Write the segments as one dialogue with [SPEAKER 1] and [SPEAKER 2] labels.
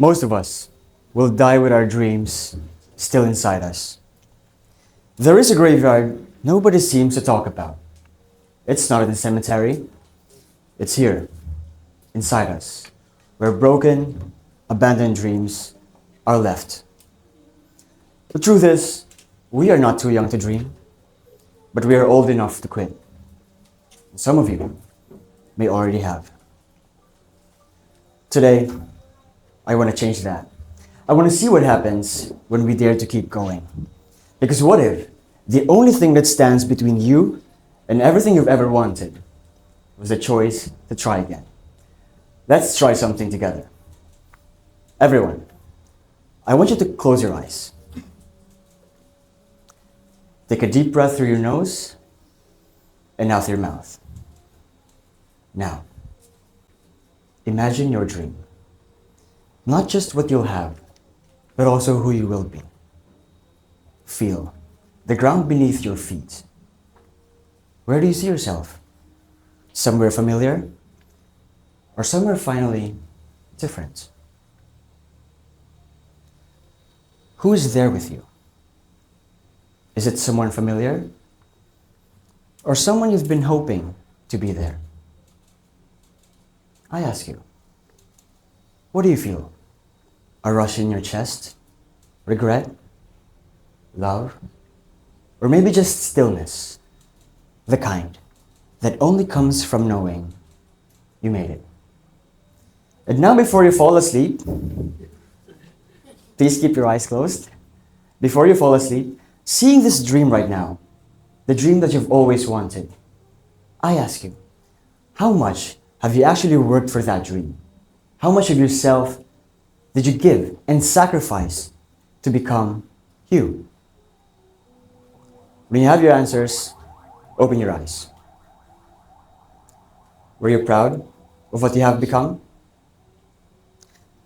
[SPEAKER 1] Most of us will die with our dreams still inside us. There is a graveyard nobody seems to talk about. It's not in the cemetery. It's here, inside us, where broken, abandoned dreams are left. The truth is, we are not too young to dream, but we are old enough to quit. Some of you may already have. Today, I want to change that. I want to see what happens when we dare to keep going. Because what if the only thing that stands between you and everything you've ever wanted was the choice to try again? Let's try something together. Everyone, I want you to close your eyes. Take a deep breath through your nose and out through your mouth. Now, imagine your dream. Not just what you'll have, but also who you will be. Feel the ground beneath your feet. Where do you see yourself? Somewhere familiar? Or somewhere finally different? Who is there with you? Is it someone familiar? Or someone you've been hoping to be there? I ask you, what do you feel? A rush in your chest? Regret? Love? Or maybe just stillness? The kind that only comes from knowing you made it. And now before you fall asleep, please keep your eyes closed. Before you fall asleep, seeing this dream right now, the dream that you've always wanted, I ask you, how much have you actually worked for that dream? How much of yourself did you give and sacrifice to become you? When you have your answers, open your eyes. Were you proud of what you have become?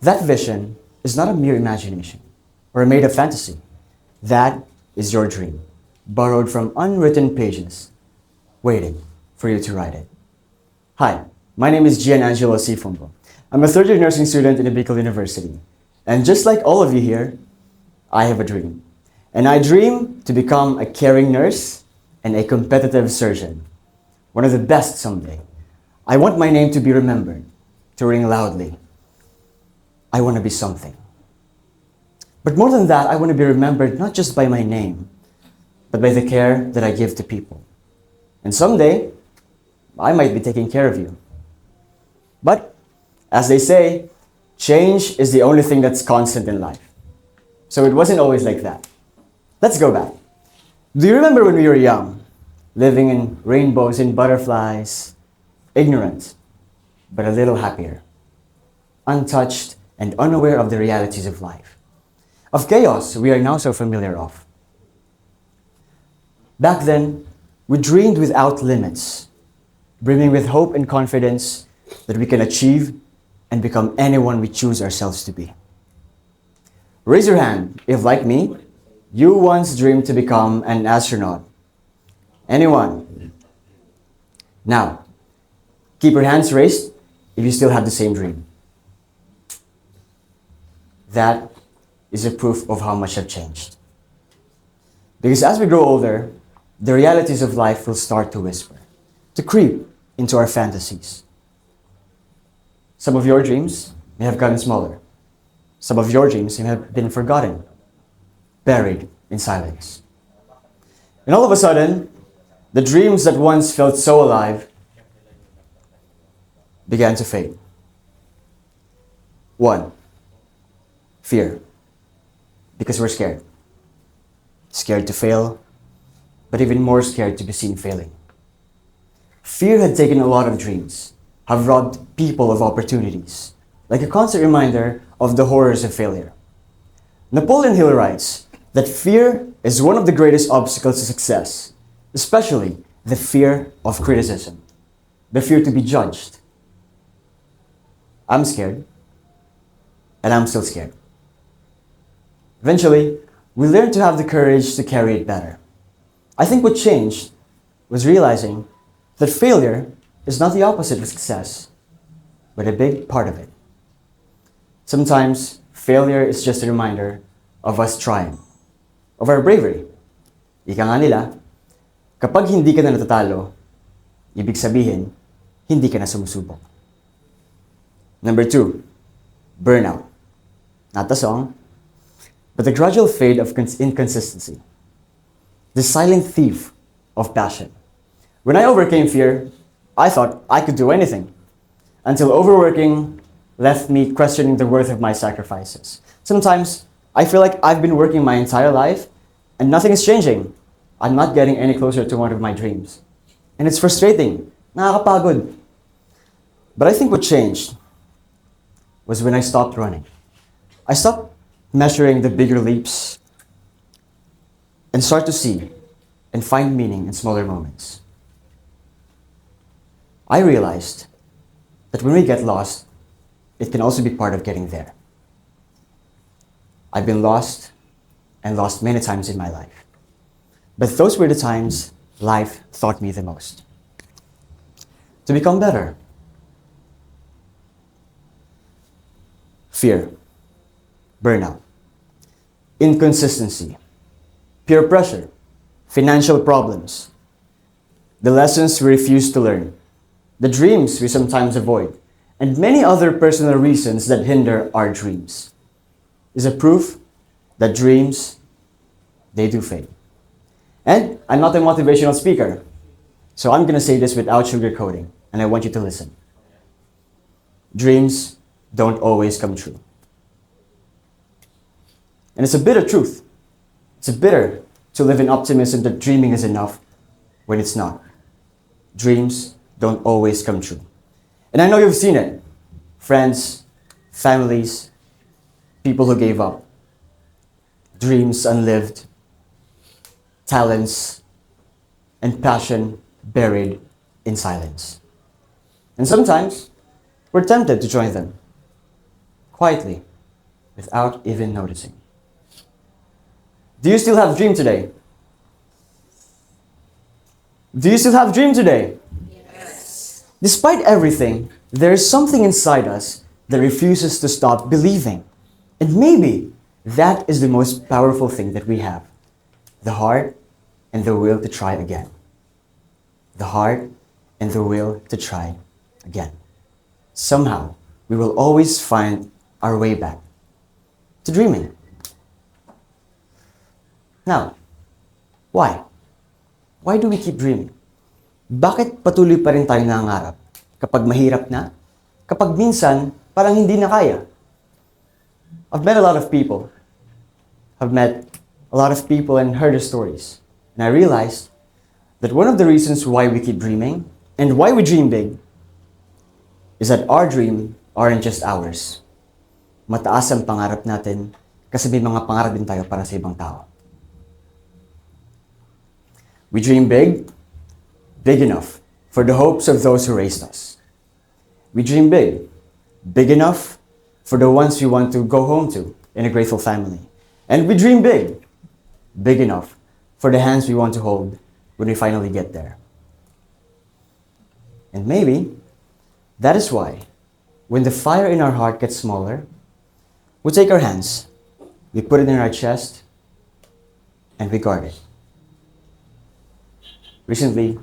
[SPEAKER 1] That vision is not a mere imagination or a made-up fantasy. That is your dream, borrowed from unwritten pages, waiting for you to write it. Hi, my name is Gian Angelo Fungo. I'm a third-year nursing student in Bicol University. And just like all of you here, I have a dream. And I dream to become a caring nurse and a competitive surgeon. One of the best someday. I want my name to be remembered, to ring loudly. I want to be something. But more than that, I want to be remembered not just by my name, but by the care that I give to people. And someday, I might be taking care of you. But, as they say, change is the only thing that's constant in life. So it wasn't always like that. Let's go back. Do you remember when we were young, living in rainbows and butterflies, ignorant, but a little happier, untouched and unaware of the realities of life, of chaos we are now so familiar of? Back then, we dreamed without limits, brimming with hope and confidence that we can achieve and become anyone we choose ourselves to be. Raise your hand if, like me, you once dreamed to become an astronaut. Anyone? Now, keep your hands raised if you still have the same dream. That is a proof of how much I've changed. Because as we grow older, the realities of life will start to whisper, to creep into our fantasies. Some of your dreams may have gotten smaller. Some of your dreams may have been forgotten, buried in silence. And all of a sudden, the dreams that once felt so alive began to fade. 1. Fear. Because we're scared. Scared to fail, but even more scared to be seen failing. Fear had taken a lot of dreams, have robbed people of opportunities, like a constant reminder of the horrors of failure. Napoleon Hill writes that fear is one of the greatest obstacles to success, especially the fear of criticism, the fear to be judged. I'm scared, and I'm still scared. Eventually, we learned to have the courage to carry it better. I think what changed was realizing that failure is not the opposite of success, but a big part of it. Sometimes failure is just a reminder of us trying, of our bravery. Ika nga nila, kapag hindi ka na natatalo, ibig sabihin, hindi ka na sumusubok. Number 2, burnout. Not the song, but the gradual fade of inconsistency. The silent thief of passion. When I overcame fear, I thought I could do anything, until overworking left me questioning the worth of my sacrifices. Sometimes, I feel like I've been working my entire life and nothing is changing. I'm not getting any closer to one of my dreams. And it's frustrating. Nakakapagod. But I think what changed was when I stopped running. I stopped measuring the bigger leaps and start to see and find meaning in smaller moments. I realized that when we get lost, it can also be part of getting there. I've been lost and lost many times in my life. But those were the times life taught me the most. To become better. Fear, burnout, inconsistency, peer pressure, financial problems, the lessons we refuse to learn, the dreams we sometimes avoid, and many other personal reasons that hinder our dreams is a proof that dreams, they do fade. And I'm not a motivational speaker, so I'm gonna say this without sugarcoating, and I want you to listen. Dreams don't always come true. And it's a bitter truth. It's bitter to live in optimism that dreaming is enough when it's not. Dreams don't always come true. And I know you've seen it. Friends, families, people who gave up. Dreams unlived, talents, and passion buried in silence. And sometimes, we're tempted to join them, quietly, without even noticing. Do you still have a dream today? Do you still have a dream today?
[SPEAKER 2] Yes.
[SPEAKER 1] Despite everything, there is something inside us that refuses to stop believing. And maybe that is the most powerful thing that we have. The heart and the will to try again. The heart and the will to try again. Somehow, we will always find our way back to dreaming. Now, why? Why do we keep dreaming? Bakit patuloy pa rin tayo nangangarap? Kapag mahirap na? Kapag minsan, parang hindi na kaya? I've met a lot of people. I've met a lot of people and heard their stories. And I realized that one of the reasons why we keep dreaming and why we dream big is that our dream aren't just ours. Mataas ang pangarap natin kasi may mga pangarap din tayo para sa ibang tao. We dream big, big enough for the hopes of those who raised us. We dream big, big enough for the ones we want to go home to in a grateful family. And we dream big, big enough for the hands we want to hold when we finally get there. And maybe that is why, when the fire in our heart gets smaller, we take our hands, we put it in our chest, and we guard it. Recently,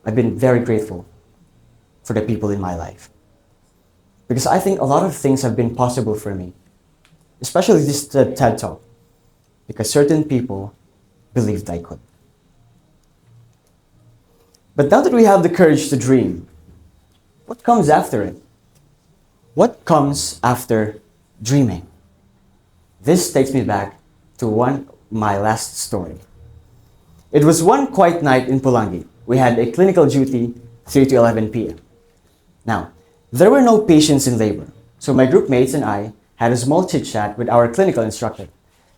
[SPEAKER 1] I've been very grateful for the people in my life. Because I think a lot of things have been possible for me, especially this TED Talk, because certain people believed I could. But now that we have the courage to dream, what comes after it? What comes after dreaming? This takes me back to my last story. It was one quiet night in Pulangi. We had a clinical duty 3 to 11 p.m. Now, there were no patients in labor, so my group mates and I had a small chit-chat with our clinical instructor.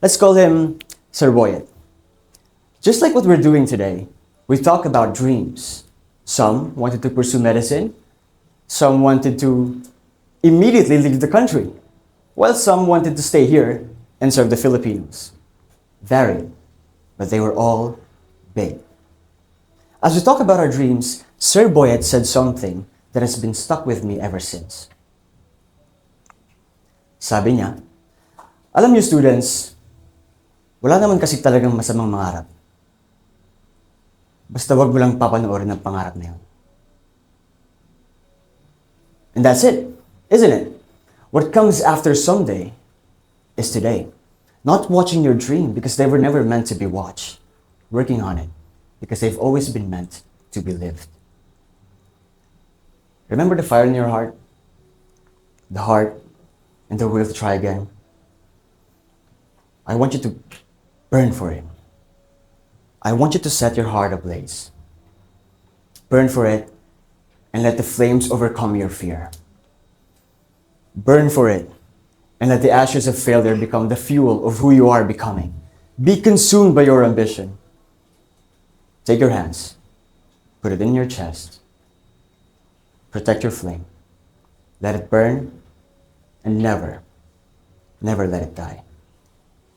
[SPEAKER 1] Let's call him Sir Boyet. Just like what we're doing today, we talk about dreams. Some wanted to pursue medicine, some wanted to immediately leave the country, while some wanted to stay here and serve the Filipinos. Varied, but they were all big. As we talk about our dreams, Sir Boyet said something that has been stuck with me ever since. Sabi niya, Alam niyo students, wala naman kasi talagang masamang mangarap. Basta wag mo lang papanoorin ang pangarap na yun. And that's it, isn't it? What comes after someday is today. Not watching your dream because they were never meant to be watched. Working on it because they've always been meant to be lived. Remember the fire in your heart? The heart and the will to try again? I want you to burn for it. I want you to set your heart ablaze. Burn for it and let the flames overcome your fear. Burn for it and let the ashes of failure become the fuel of who you are becoming. Be consumed by your ambition. Take your hands, put it in your chest, protect your flame, let it burn, and never let it die.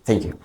[SPEAKER 1] Thank you.